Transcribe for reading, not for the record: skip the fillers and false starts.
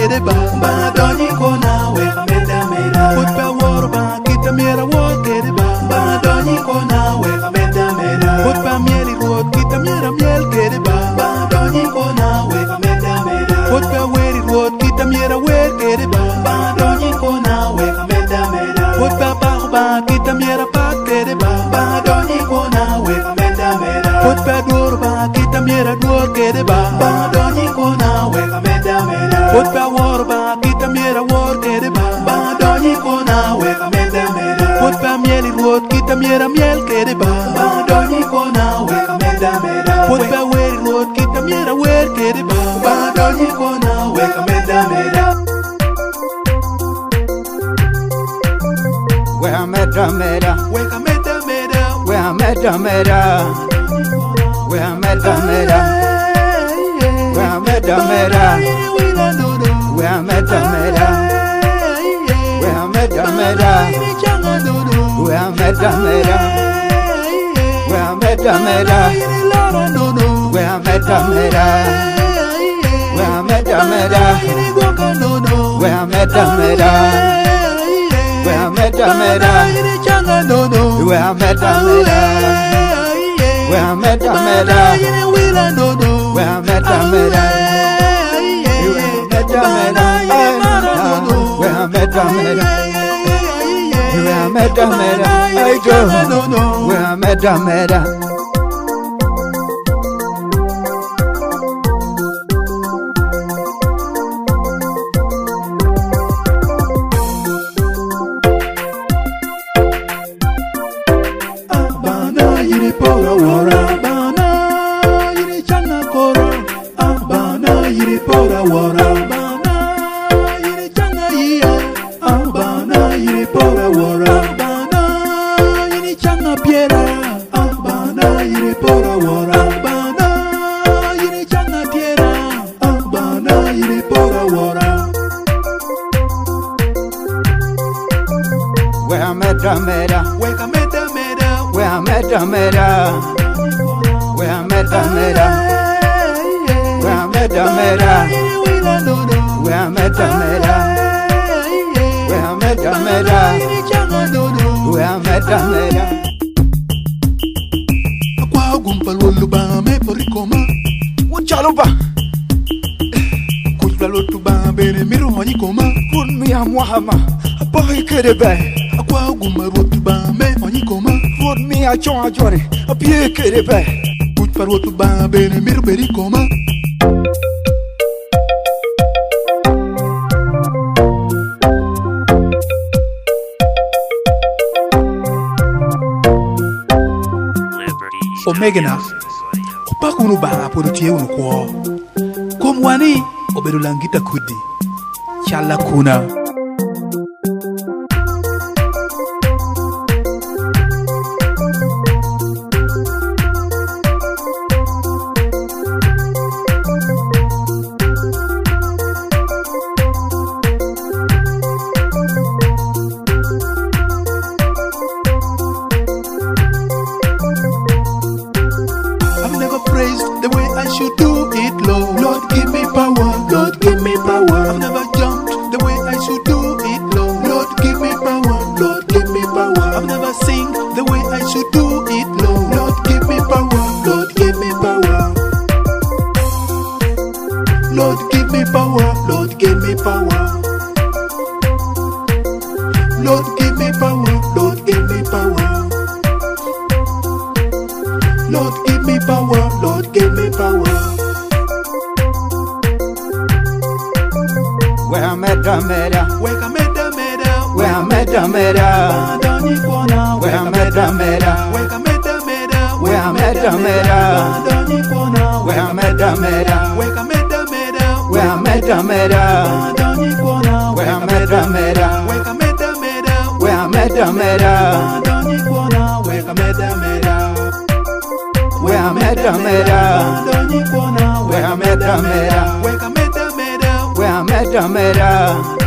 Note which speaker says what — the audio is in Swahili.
Speaker 1: kede ba doni kona we kameda meda put pa wor ba kita mera wo kede ba doni kona we kameda meda put pa mieli wo kita mera miel kede ba doni kona we kameda meda put pa weri wo kita mera we kede ba doni kona we kameda meda put pa ba kita mera pa kede ba doni kona we kameda meda put pa dur ba kita mera dur kede ba doni kona we kameda meda put pa wor ba kita mera wor kede ba doni kona we kameda meda put pa mieli wo kita mera miel kede ba doni kona we kameda meda put pa weri wo kita mera wer kede ba doni kona we kameda meda
Speaker 2: we kameda meda
Speaker 1: we kameda meda
Speaker 2: we kameda meda we kameda meda we kameda meda we kameda meda we kameda meda we kameda meda we kameda meda we kameda meda we kameda meda we kameda meda we kameda meda we kameda meda we kameda meda we kameda meda Chon Johnny, a pie kere pe.
Speaker 1: Put par wotu ba bene mir beri koma. Omegena. Opa kunu ba por tie unu ko. Komwani oberulangita kudi. Chala kuna.
Speaker 2: Mera